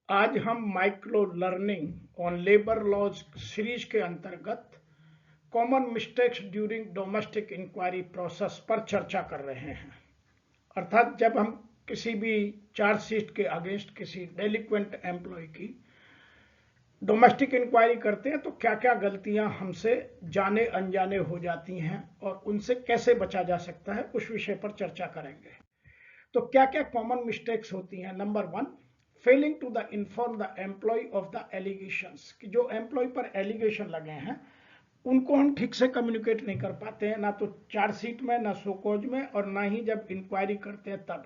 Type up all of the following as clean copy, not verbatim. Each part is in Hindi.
आज हम micro learning on labour laws series के अंतर्गत common mistakes during domestic inquiry process पर चर्चा कर रहे हैं। अर्थात जब हम किसी भी चार्जशीट के अगेंस्ट किसी डेलिक्वेंट एम्प्लॉय की डोमेस्टिक इंक्वायरी करते हैं तो क्या क्या गलतियां हमसे जाने अनजाने हो जाती हैं और उनसे कैसे बचा जा सकता है, उस विषय पर चर्चा करेंगे। तो क्या क्या कॉमन मिस्टेक्स होती हैं। Number 1, failing to the inform the employee of the allegations, कि जो एम्प्लॉय पर एलिगेशन लगे हैं उनको हम ठीक से कम्युनिकेट नहीं कर पाते हैं, ना तो चार्जशीट में, ना शोकॉज में, और ना ही जब इंक्वायरी करते हैं तब।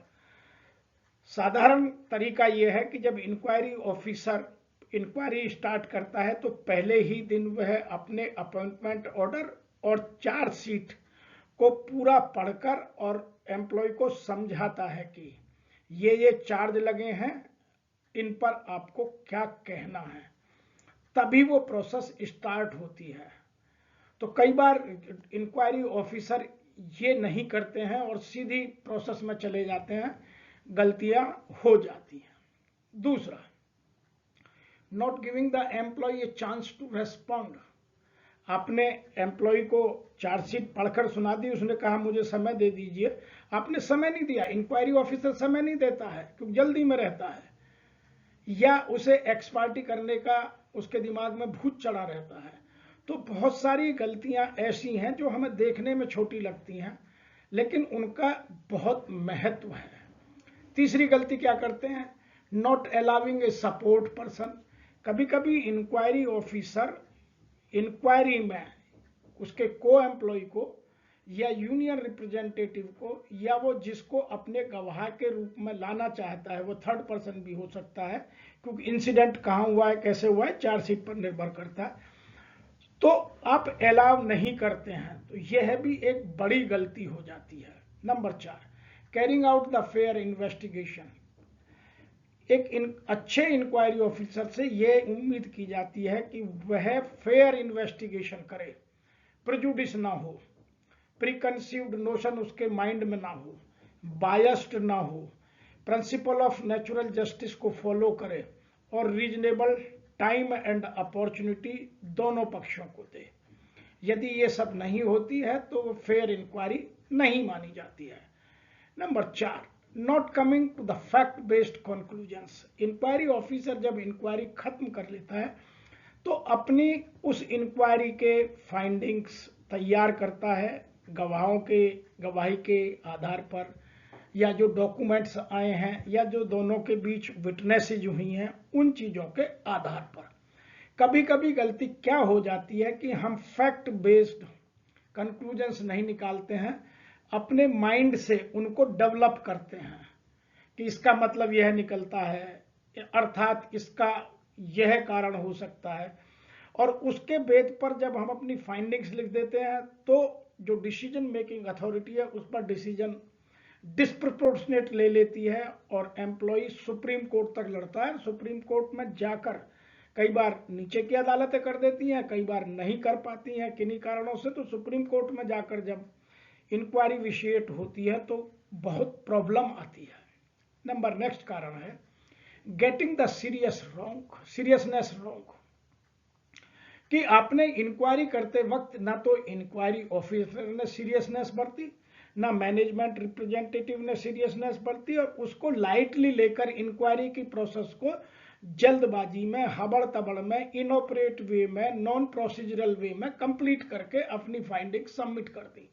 साधारण तरीका यह है कि जब इंक्वायरी ऑफिसर इंक्वायरी स्टार्ट करता है तो पहले ही दिन वह अपने अपॉइंटमेंट ऑर्डर और चार्जशीट को पूरा पढ़कर और एम्प्लॉय को समझाता है कि ये चार्ज लगे हैं, इन पर आपको क्या कहना है, तभी वो प्रोसेस स्टार्ट होती है। तो कई बार इंक्वायरी ऑफिसर ये नहीं करते हैं और सीधी प्रोसेस में चले जाते हैं, गलतियां हो जाती हैं। दूसरा, not giving the employee a chance to respond. आपने एम्प्लॉय को चार्जशीट पढ़कर सुना दी, उसने कहा मुझे समय दे दीजिए, आपने समय नहीं दिया। इंक्वायरी ऑफिसर समय नहीं देता है क्योंकि जल्दी में रहता है, या उसे एक्सपार्टी करने का उसके दिमाग में भूत चढ़ा रहता है। तो बहुत सारी गलतियां ऐसी हैं जो हमें देखने में छोटी लगती हैं लेकिन उनका बहुत महत्व है। तीसरी गलती क्या करते हैं, not allowing a support person. कभी कभी इंक्वायरी ऑफिसर इंक्वायरी में उसके को एम्प्लॉय को या यूनियन रिप्रेजेंटेटिव को या वो जिसको अपने गवाह के रूप में लाना चाहता है, वो थर्ड पर्सन भी हो सकता है क्योंकि इंसिडेंट कहाँ हुआ है, कैसे हुआ है, चार्जशीट पर निर्भर करता है, तो आप अलाउ नहीं करते हैं, तो यह भी एक बड़ी गलती हो जाती है। Number 4, carrying out the fair investigation. एक अच्छे इंक्वायरी ऑफिसर से यह उम्मीद की जाती है कि वह फेयर इन्वेस्टिगेशन करे, प्रेजुडिस ना हो, प्रीकंसीव्ड नोशन उसके माइंड में ना हो, बायस्ड ना हो, प्रिंसिपल ऑफ नेचुरल जस्टिस को फॉलो करे और रीजनेबल टाइम एंड अपॉर्चुनिटी दोनों पक्षों को दे। यदि ये सब नहीं होती है तो वो फेयर इंक्वायरी नहीं मानी जाती है। Number 4, not coming to the fact based conclusions. Inquiry officer जब इंक्वायरी खत्म कर लेता है तो अपनी उस इंक्वायरी के फाइंडिंग्स तैयार करता है गवाहों के गवाही के आधार पर, या जो डॉक्यूमेंट्स आए हैं, या जो दोनों के बीच विटनेसेज हुई हैं, उन चीज़ों के आधार पर। कभी कभी गलती क्या हो जाती है कि हम फैक्ट बेस्ड कंक्लूजन्स नहीं निकालते हैं, अपने माइंड से उनको डेवलप करते हैं कि इसका मतलब यह निकलता है, अर्थात इसका यह कारण हो सकता है, और उसके बेस पर जब हम अपनी फाइंडिंग्स लिख देते हैं तो जो डिसीजन मेकिंग अथॉरिटी है उस पर डिसीजन डिस्प्रपोर्शनेट ले लेती है और एम्प्लॉय सुप्रीम कोर्ट तक लड़ता है। सुप्रीम कोर्ट में जाकर कई बार नीचे की अदालतें कर देती हैं, कई बार नहीं कर पाती हैं किन्हीं कारणों से। तो सुप्रीम कोर्ट में जाकर जब इंक्वायरी विशिएट होती है तो बहुत प्रॉब्लम आती है। नंबर नेक्स्ट कारण है गेटिंग द सीरियसनेस रॉन्ग, कि आपने इंक्वायरी करते वक्त ना तो इंक्वायरी ऑफिसर ने सीरियसनेस बरती, ना मैनेजमेंट रिप्रेजेंटेटिव ने सीरियसनेस बरती, और उसको लाइटली लेकर इंक्वायरी की प्रोसेस को जल्दबाजी में, हबड़ तबड़ में, इनऑपरेट वे में, नॉन प्रोसीजरल वे में कंप्लीट करके अपनी फाइंडिंग सबमिट कर दी।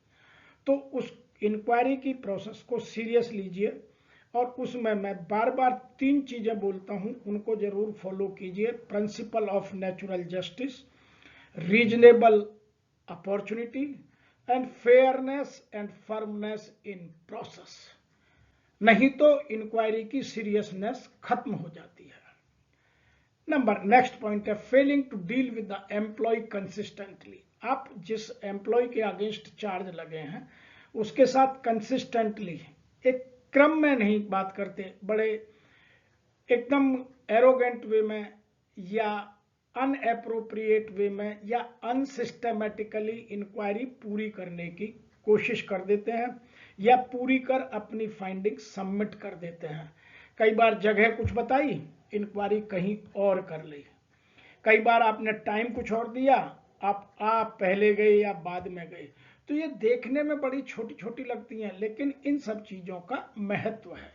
तो उस इंक्वायरी की प्रोसेस को सीरियस लीजिए और उसमें मैं बार बार 3 चीजें बोलता हूं, उनको जरूर फॉलो कीजिए। Principle of natural justice, reasonable opportunity and fairness and firmness in process. नहीं तो इंक्वायरी की सीरियसनेस खत्म हो जाती है। नंबर नेक्स्ट पॉइंट है failing to deal with the employee consistently. आप जिस एम्प्लॉय के अगेंस्ट चार्ज लगे हैं उसके साथ कंसिस्टेंटली, एक क्रम में नहीं बात करते, बड़े एकदम एरोगेंट वे में या अनएप्रोप्रिएट वे में या अनसिस्टमेटिकली इंक्वायरी पूरी करने की कोशिश कर देते हैं या पूरी कर अपनी फाइंडिंग सबमिट कर देते हैं। कई बार जगह कुछ बताई, इंक्वायरी कहीं और कर ली। कई बार आपने टाइम कुछ और दिया, आप पहले गए या बाद में गए, तो ये देखने में बड़ी छोटी छोटी लगती हैं, लेकिन इन सब चीजों का महत्व है।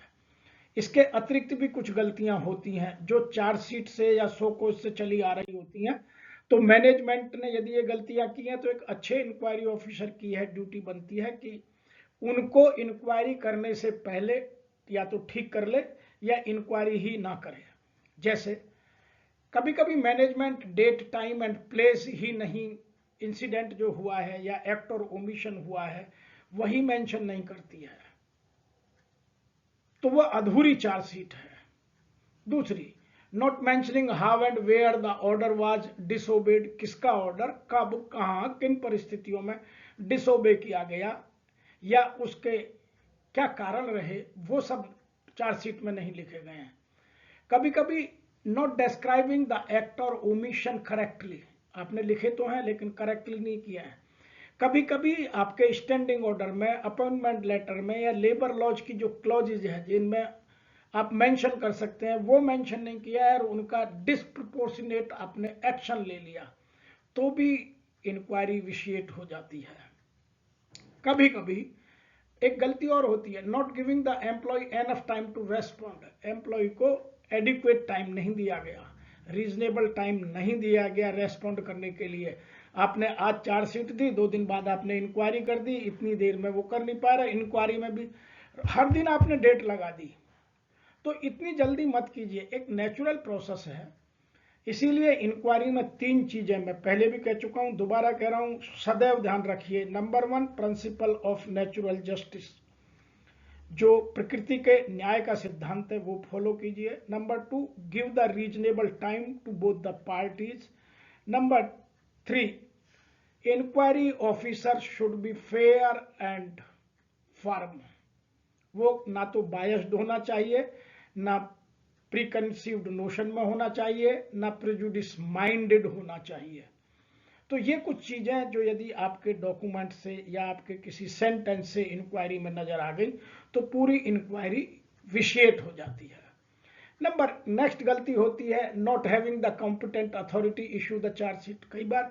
इसके अतिरिक्त भी कुछ गलतियां होती हैं जो चार्जशीट से या शो कोज से चली आ रही होती हैं। तो मैनेजमेंट ने यदि ये गलतियां की हैं तो एक अच्छे इंक्वायरी ऑफिसर की है ड्यूटी बनती है कि उनको इंक्वायरी करने से पहले या तो ठीक कर ले या इंक्वायरी ही ना करे। जैसे कभी कभी management date time and place ही नहीं, इंसिडेंट जो हुआ है या एक्ट और ओमिशन हुआ है वही मेंशन नहीं करती है, तो वह अधूरी चार्जशीट है। दूसरी, not mentioning how and where the order was disobeyed, किसका ऑर्डर कब कहां किन परिस्थितियों में डिसोबे किया गया या उसके क्या कारण रहे, वो सब चार्जशीट में नहीं लिखे गए हैं। कभी कभी नॉट डिस्क्राइबिंग द एक्ट और ओमिशन करेक्टली, आपने लिखे तो हैं लेकिन करेक्टली नहीं किया है। कभी कभी आपके स्टैंडिंग ऑर्डर में, अपॉइंटमेंट लेटर में या लेबर लॉज की जो क्लॉजेज है जिनमें आप मेंशन कर सकते हैं वो मेंशन नहीं किया है और उनका डिस्प्रपोर्शनेट आपने एक्शन ले लिया, तो भी इंक्वायरी विशिएट हो जाती है। कभी कभी एक गलती और होती है, not giving the employee enough time to respond, employee को एडिक्वेट टाइम नहीं दिया गया, रीजनेबल टाइम नहीं दिया गया रेस्पॉन्ड करने के लिए। आपने आज चार्जशीट दी, 2 दिन बाद आपने इंक्वायरी कर दी, इतनी देर में वो कर नहीं पा रहा, इंक्वायरी में भी हर दिन आपने डेट लगा दी, तो इतनी जल्दी मत कीजिए, एक नेचुरल प्रोसेस है। इसीलिए इंक्वायरी में 3 चीजें मैं पहले भी कह चुका हूं, दोबारा कह रहा हूं, सदैव ध्यान रखिए। Number 1, principal of natural justice, जो प्रकृति के न्याय का सिद्धांत है वो फॉलो कीजिए। Number 2, give the reasonable time to both the parties. Number 3, inquiry officer should be fair and firm, वो ना तो बायस्ड होना चाहिए, ना प्रीकंसीव्ड नोशन में होना चाहिए, ना प्रेजुडिस माइंडेड होना चाहिए। तो ये कुछ चीजें जो यदि आपके डॉक्यूमेंट से या आपके किसी सेंटेंस से इंक्वायरी में नजर आ गई तो पूरी इंक्वायरी विशिएट हो जाती है। नेक्स्ट गलती होती है, not having the competent authority issue the chargesheet. कई बार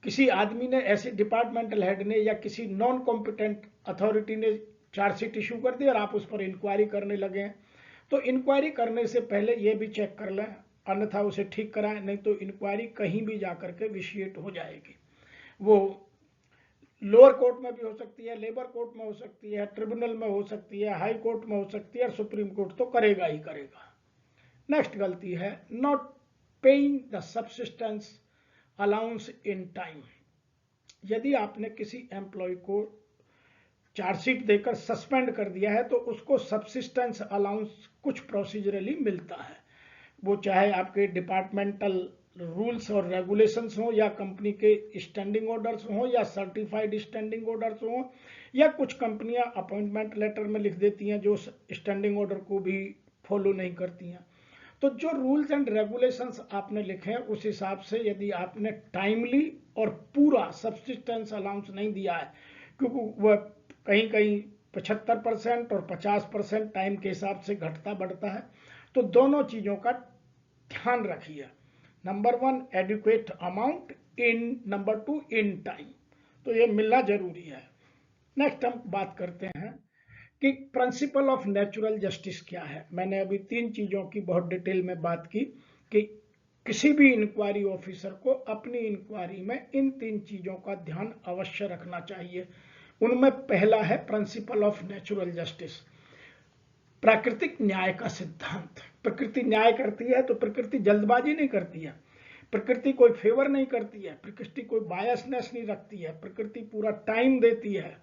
किसी आदमी ने, ऐसे डिपार्टमेंटल हेड ने या किसी नॉन कॉम्पिटेंट अथॉरिटी ने चार्जशीट इशू कर दी और आप उस पर इंक्वायरी करने लगे हैं, तो इंक्वायरी करने से पहले यह भी चेक कर लें, अन्यथा उसे ठीक कराएं, नहीं तो इंक्वायरी कहीं भी जाकर के विशिएट हो जाएगी। वो लोअर कोर्ट में भी हो सकती है, लेबर कोर्ट में हो सकती है, ट्रिब्यूनल में हो सकती है, हाई कोर्ट में हो सकती है, और सुप्रीम कोर्ट तो करेगा ही करेगा। नेक्स्ट गलती है, not paying the subsistence allowance in time. यदि आपने किसी एम्प्लॉय को चार्जशीट देकर सस्पेंड कर दिया है तो उसको सब्सिस्टेंस अलाउंस कुछ प्रोसीजरली मिलता है, वो चाहे आपके डिपार्टमेंटल रूल्स और रेगुलेशंस हो या कंपनी के स्टैंडिंग ऑर्डर्स हो या सर्टिफाइड स्टैंडिंग ऑर्डर्स हो, या कुछ कंपनियां अपॉइंटमेंट लेटर में लिख देती हैं जो स्टैंडिंग ऑर्डर को भी फॉलो नहीं करती हैं। तो जो रूल्स एंड रेगुलेशंस आपने लिखे हैं उस हिसाब से यदि आपने टाइमली और पूरा सब्सिस्टेंस अलाउंस नहीं दिया है, क्योंकि वह कहीं कहीं 75% और 50% टाइम के हिसाब से घटता बढ़ता है, तो दोनों चीजों का ध्यान रखिए। Number 1, adequate amount, number 2, in time, तो ये मिलना जरूरी है। नेक्स्ट हम बात करते हैं कि प्रिंसिपल ऑफ नेचुरल जस्टिस क्या है। मैंने अभी 3 चीजों की बहुत डिटेल में बात की कि किसी भी इंक्वायरी ऑफिसर को अपनी इंक्वायरी में इन 3 चीजों का ध्यान अवश्य रखना चाहिए। उनमें पहला है प्रिंसिपल ऑफ नेचुरल जस्टिस, प्राकृतिक न्याय का सिद्धांत। प्रकृति न्याय करती है तो प्रकृति जल्दबाजी नहीं करती है, प्रकृति कोई फेवर नहीं करती है, प्रकृति कोई बायसनेस नहीं रखती है, प्रकृति पूरा टाइम देती है,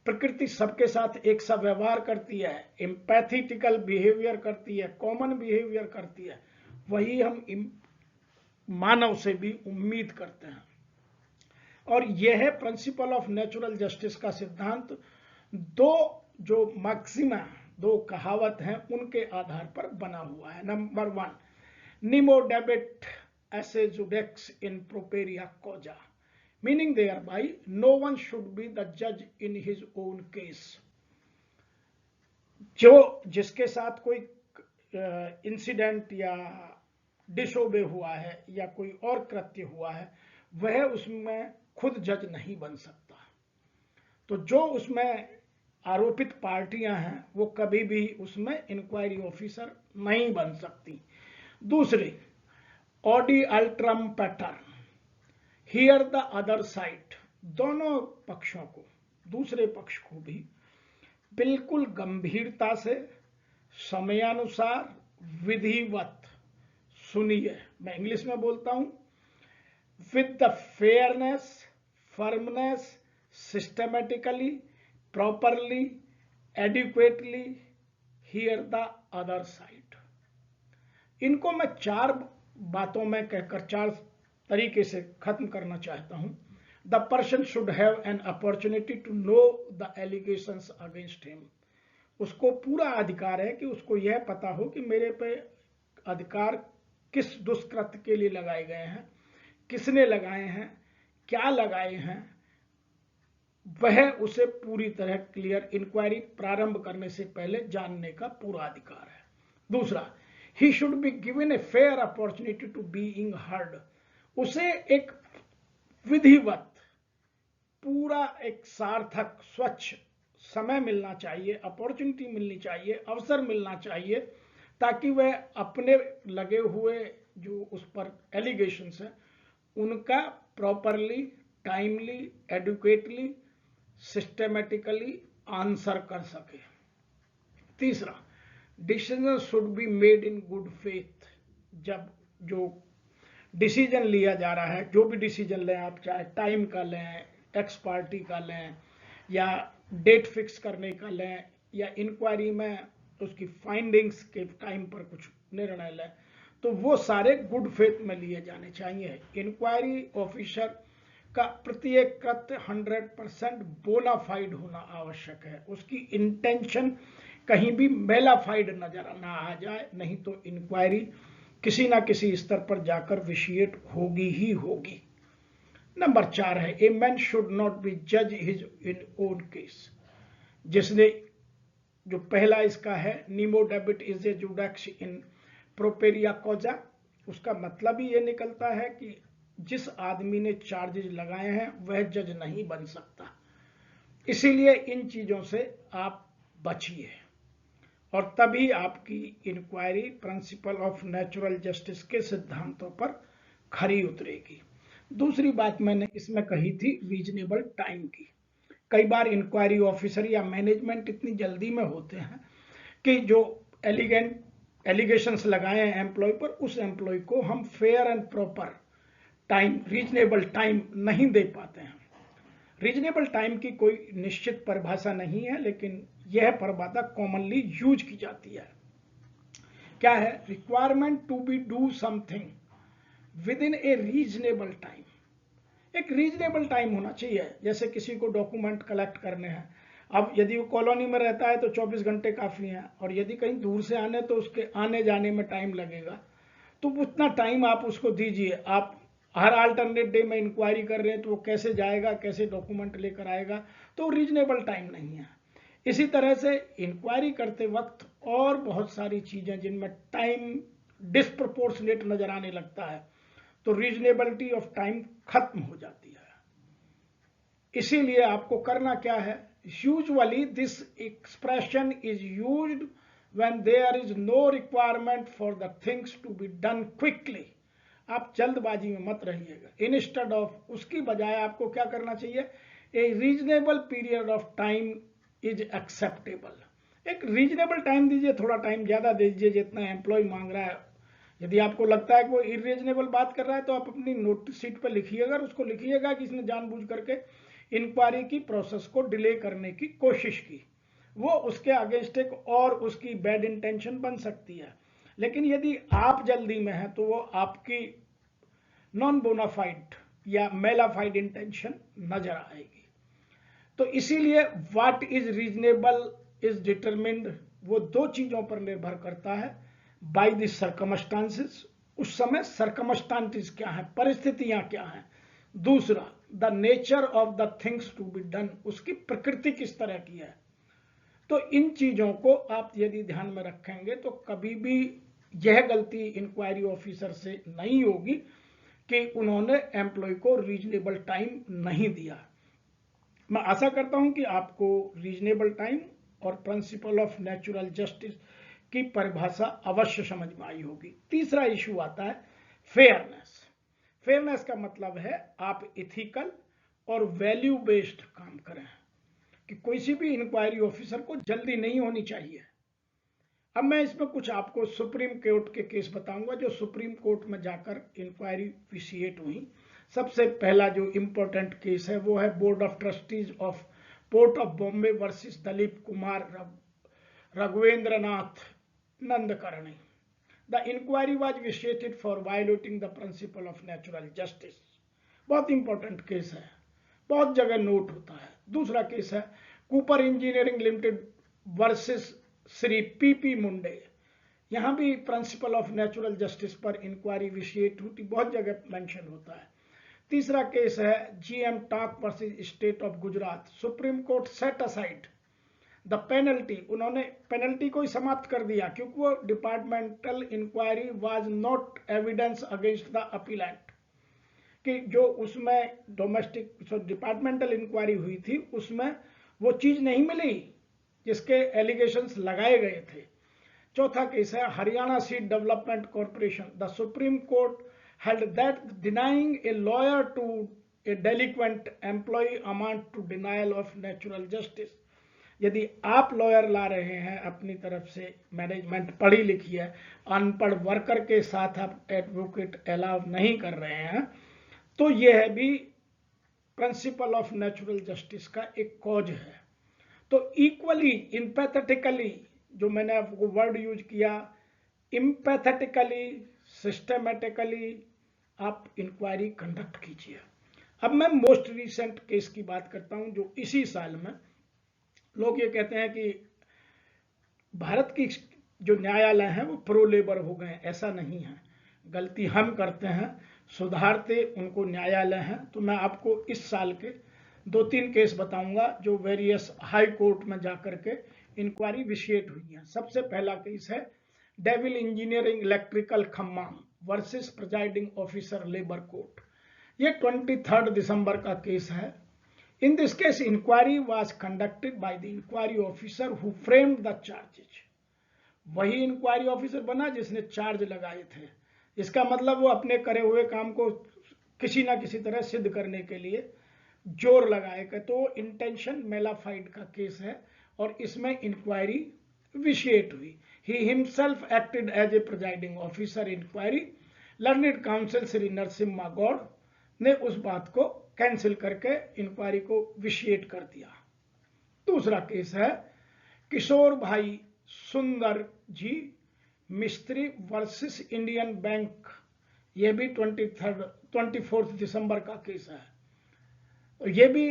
प्रकृति सबके साथ एक सा व्यवहार करती है, एम्पैथेटिकल बिहेवियर करती है, कॉमन बिहेवियर करती है। वही हम मानव से भी उम्मीद करते हैं, और यह है प्रिंसिपल ऑफ नेचुरल जस्टिस का सिद्धांत। 2 जो मैक्सिमा, 2 कहावत हैं उनके आधार पर बना हुआ है। नंबर 1, निमो debit essay जुडेक्स in propria कॉजा, meaning thereby no one should be the judge in his own case। जो जिसके साथ कोई इंसिडेंट या डिसोबे हुआ है या कोई और कृत्य हुआ है, वह उसमें खुद जज नहीं बन सकता। तो जो उसमें आरोपित पार्टियां हैं वो कभी भी उसमें इंक्वायरी ऑफिसर नहीं बन सकती। दूसरी, audi alteram partem, hear the other side, दोनों पक्षों को, दूसरे पक्ष को भी बिल्कुल गंभीरता से समयानुसार विधिवत सुनिए। मैं इंग्लिश में बोलता हूं, with the fairness, firmness, systematically, properly, adequately, here the other side. इनको मैं 4 बातों में कहकर 4 तरीके से खत्म करना चाहता हूं। The person should have an opportunity to know the allegations against him. उसको पूरा अधिकार है कि उसको यह पता हो कि मेरे पे अधिकार किस दुष्कृत्य के लिए लगाए गए हैं, किसने लगाए हैं, क्या लगाए हैं, वह उसे पूरी तरह क्लियर इंक्वायरी प्रारंभ करने से पहले जानने का पूरा अधिकार है। दूसरा, he should be given a fair opportunity to being heard. उसे एक विधिवत, पूरा एक सार्थक, स्वच्छ समय मिलना चाहिए, अपॉर्चुनिटी मिलनी चाहिए, अवसर मिलना चाहिए, ताकि वह अपने लगे हुए जो उस पर एलिगेशंस है उनका properly, timely, adequately, systematically answer कर सके। तीसरा, decision should be made in good faith. जब जो डिसीजन लिया जा रहा है, जो भी डिसीजन लें आप, चाहे टाइम का लें, एक्स पार्टी का लें, या डेट फिक्स करने का लें, या इंक्वायरी में उसकी फाइंडिंग्स के टाइम पर कुछ निर्णय लें, तो वो सारे गुड फेथ में लिए जाने चाहिए। इंक्वायरी ऑफिसर का प्रत्येक कृत्य 100% बोनाफाइड होना आवश्यक है। उसकी इंटेंशन कहीं भी मेलाफाइड नजर ना आ जाए, नहीं तो इंक्वायरी किसी ना किसी स्तर पर जाकर विशिएट होगी ही होगी। नंबर 4 है, a man should not be जज हिज इन ओन केस। जिसने, जो पहला इसका है, nemo debet is a judex in propria causa, उसका मतलब ही ये निकलता है कि जिस आदमी ने चार्जेज लगाए हैं वह जज नहीं बन सकता। इसीलिए इन चीजों से आप बचिए और तभी आपकी inquiry principle of natural justice के सिद्धांतों पर खरी उतरेगी। दूसरी बात मैंने इसमें कही थी रीजनेबल टाइम की। कई बार इंक्वायरी ऑफिसर या मैनेजमेंट इतनी जल्दी में होते हैं कि जो एलिगेशंस लगाए हैं एम्प्लॉय पर, उस एम्प्लॉय को हम fair and proper time, reasonable time नहीं दे पाते हैं। रीजनेबल टाइम की कोई निश्चित परिभाषा नहीं है, लेकिन यह परिभाषा कॉमनली यूज की जाती है। क्या है? Requirement to be do something within a reasonable time. एक रीजनेबल टाइम होना चाहिए। जैसे किसी को डॉक्यूमेंट कलेक्ट करने हैं, अब यदि वो कॉलोनी में रहता है तो 24 घंटे काफी हैं, और यदि कहीं दूर से आने तो उसके आने जाने में टाइम लगेगा, तो उतना टाइम आप उसको दीजिए। आप हर अल्टरनेट डे में इंक्वायरी कर रहे हैं तो वो कैसे जाएगा, कैसे डॉक्यूमेंट लेकर आएगा, तो रीजनेबल टाइम नहीं है। इसी तरह से इंक्वायरी करते वक्त और बहुत सारी चीजें जिनमें टाइम डिस्प्रपोर्शनेट नजर आने लगता है, तो रीजनेबिलिटी ऑफ टाइम खत्म हो जाती है। इसीलिए आपको करना क्या है? Usually this expression is used when there is no requirement for the things to be done quickly. आप जल्दबाजी में मत रहिएगा। इंस्टेड ऑफ, उसकी बजाय आपको क्या करना चाहिए? ए reasonable period of time is acceptable. एक रीजनेबल टाइम दीजिए, थोड़ा टाइम ज्यादा दीजिए जितना एम्प्लॉय मांग रहा है। यदि आपको लगता है कि वो इरीजनेबल बात कर रहा है तो आप अपनी नोटिस शीट पर लिखिएगा, उसको लिखिएगा कि इसने जानबूझ करके इंक्वायरी की प्रोसेस को डिले करने की कोशिश की। वो उसके अगेंस्ट एक और उसकी बैड इंटेंशन बन सकती है। लेकिन यदि आप जल्दी में हैं तो वो आपकी नॉन बोनाफाइड या मेलाफाइड इंटेंशन नजर आएगी। तो इसीलिए what is reasonable is determined, वो 2 चीजों पर निर्भर करता है। बाय द सर्कमस्टांसेस, उस समय सर्कमस्टांसेस क्या है, परिस्थितियां क्या हैं। दूसरा, the nature of the things to be done, उसकी प्रकृति किस तरह की है। तो इन चीजों को आप यदि ध्यान में रखेंगे तो कभी भी यह गलती इंक्वायरी ऑफिसर से नहीं होगी कि उन्होंने एम्प्लॉय को रीजनेबल टाइम नहीं दिया। मैं आशा करता हूं कि आपको रीजनेबल टाइम और प्रिंसिपल ऑफ नेचुरल जस्टिस की परिभाषा अवश्य समझ में आई होगी। तीसरा इशू आता है फेयरनेस। फेयरनेस का मतलब है आप इथिकल और वैल्यू बेस्ड काम करें, कि कोई भी इंक्वायरी ऑफिसर को जल्दी नहीं होनी चाहिए। अब मैं इसमें कुछ आपको सुप्रीम कोर्ट के केस बताऊंगा जो सुप्रीम कोर्ट में जाकर इंक्वायरी विशिएट हुई। सबसे पहला जो इंपॉर्टेंट केस है वो है board of trustees of port of Bombay versus Dilip Kumar Raghuvendranath Nandkarni. The inquiry was vitiated for violating the principle of natural justice. बहुत इंपॉर्टेंट केस है, बहुत जगह नोट होता है। दूसरा केस है Cooper engineering limited versus Shri P P Munde. यहां भी प्रिंसिपल ऑफ नेचुरल जस्टिस पर इंक्वायरी विशिएट होती, बहुत जगह मेंशन होता है। तीसरा केस है GM Tank versus state of Gujarat. Supreme court set aside the penalty, उन्होंने पेनल्टी को ही समाप्त कर दिया क्योंकि वो departmental inquiry was not evidence against the appellant, कि जो उसमें डोमेस्टिक डिपार्टमेंटल इंक्वायरी हुई थी उसमें वो चीज नहीं मिली जिसके एलिगेशंस लगाए गए थे। चौथा केस है Haryana seed development corporation. The supreme court held that denying a lawyer to a delinquent employ amount to denial of natural justice. यदि आप लॉयर ला रहे हैं अपनी तरफ से, मैनेजमेंट पढ़ी लिखी है, अनपढ़ वर्कर के साथ आप एडवोकेट अलाउ नहीं कर रहे हैं, तो यह भी प्रिंसिपल ऑफ नेचुरल जस्टिस का एक कॉज है। तो इक्वली इम्पैथेटिकली, जो मैंने आपको वर्ड यूज किया, इम्पैथेटिकली सिस्टमेटिकली आप इंक्वायरी कंडक्ट कीजिए। अब मैं मोस्ट रिसेंट केस की बात करता हूं जो इसी साल में, लोग ये कहते हैं कि भारत की जो न्यायालय हैं वो प्रो लेबर हो गए। ऐसा नहीं है, गलती हम करते हैं, सुधारते उनको न्यायालय हैं। तो मैं आपको इस साल के 2-3 केस बताऊंगा जो वेरियस हाई कोर्ट में जाकर के इंक्वायरी विशिएट हुई है। सबसे पहला केस है Devil engineering electrical Khammam versus presiding officer labour court. ये 23 दिसंबर का केस है। In this case inquiry was conducted by the inquiry officer who framed the charges. वही इंक्वायरी ऑफिसर बना जिसने चार्ज लगाए थे। इसका मतलब वो अपने करे हुए काम को किसी ना किसी तरह सिद्ध करने के लिए जोर लगाएगा। तो इंटेंशन मेलाफाइड का केस है और इसमें इंक्वायरी विशिएट हुई। He himself acted as a presiding officer inquiry. Learned counsel Shri Narasimha Goud ने उस बात को कैंसिल करके इंक्वायरी को विशिएट कर दिया। दूसरा केस है किशोर भाई सुंदर जी मिस्त्री वर्सेस इंडियन बैंक। यह भी 24 दिसंबर का केस है। यह भी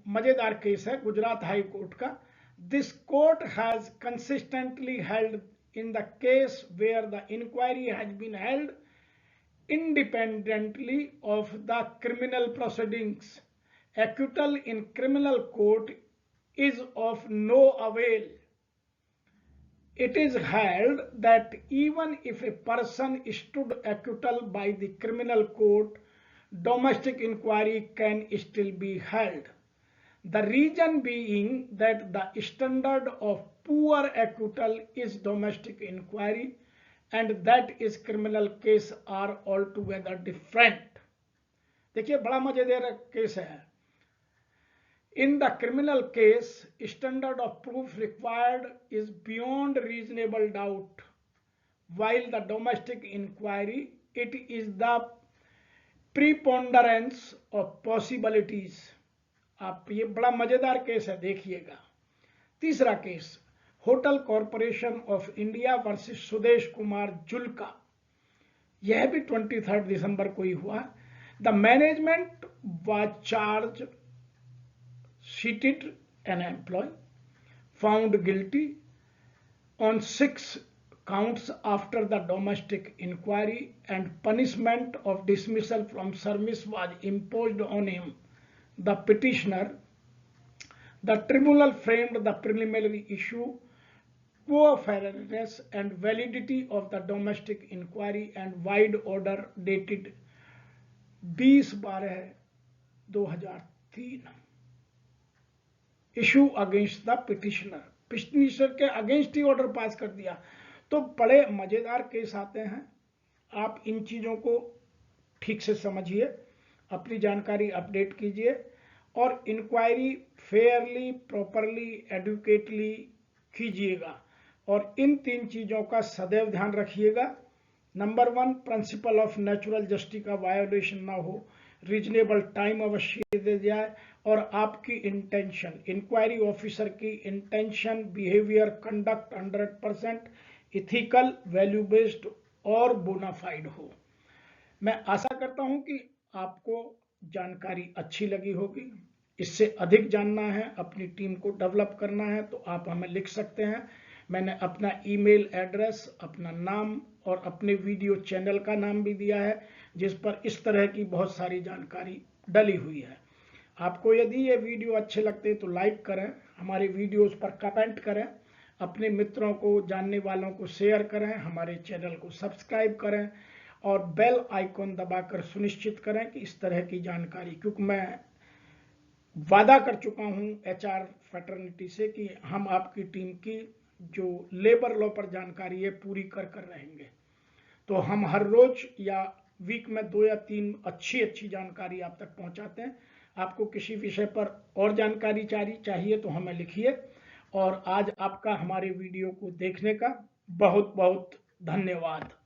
मजेदार केस है गुजरात हाई कोर्ट का। This court has consistently held in the case where the inquiry has been held independently of the criminal proceedings. Acquittal in criminal court is of no avail. It is held that even if a person stood acquittal by the criminal court, domestic inquiry can still be held. The reason being that the standard of poor acquittal is domestic inquiry and that is criminal case are altogether different. देखिए बड़ा मजेदार केस है। In the criminal case, standard of proof required is beyond reasonable doubt, while the domestic inquiry, it is the preponderance of possibilities. आप ये बड़ा मजेदार केस है, देखिएगा। तीसरा case hotel corporation of India versus Sudesh Kumar Julka. यह भी 23 दिसंबर को ही हुआ। The management was chargesheeted an employee found guilty on 6 counts after the domestic inquiry and punishment of dismissal from service was imposed on him. The petitioner The tribunal framed the preliminary issue co-fairness and validity of the domestic inquiry and wide order dated 20/12/2003 issue against the petitioner के अगेंस्ट ही ऑर्डर पास कर दिया। तो बड़े मजेदार केस आते हैं। आप इन चीजों को ठीक से समझिए, अपनी जानकारी अपडेट कीजिए और इंक्वायरी फेयरली, प्रॉपरली, एडुकेटली कीजिएगा। और इन 3 चीजों का सदैव ध्यान रखिएगा। Number 1, principal of natural justice का वायोलेशन ना हो, रीजनेबल टाइम अवश्य दे जाए और आपकी इंटेंशन, इंक्वायरी ऑफिसर की intention, behaviour, conduct 100% ethical, value based और बोनाफाइड हो। मैं आशा करता हूं कि आपको जानकारी अच्छी लगी होगी। इससे अधिक जानना है, अपनी टीम को डेवलप करना है तो आप हमें लिख सकते हैं। मैंने अपना ईमेल एड्रेस, अपना नाम और अपने वीडियो चैनल का नाम भी दिया है, जिस पर इस तरह की बहुत सारी जानकारी डली हुई है। आपको यदि ये वीडियो अच्छे लगते हैं तो लाइक करें, हमारे वीडियोस पर कमेंट करें, अपने मित्रों को, जानने वालों को शेयर करें, हमारे चैनल को सब्सक्राइब करें और बेल आइकॉन दबाकर सुनिश्चित करें कि इस तरह की जानकारी, क्योंकि मैं वादा कर चुका हूं HR फ्रेटर्निटी से कि हम आपकी टीम की जो लेबर लॉ पर जानकारी है पूरी कर रहेंगे। तो हम हर रोज या वीक में 2 या 3 अच्छी जानकारी आप तक पहुंचाते हैं। आपको किसी विषय पर और जानकारी चाहिए तो हमें लिखिए। और आज आपका हमारे वीडियो को देखने का बहुत बहुत धन्यवाद।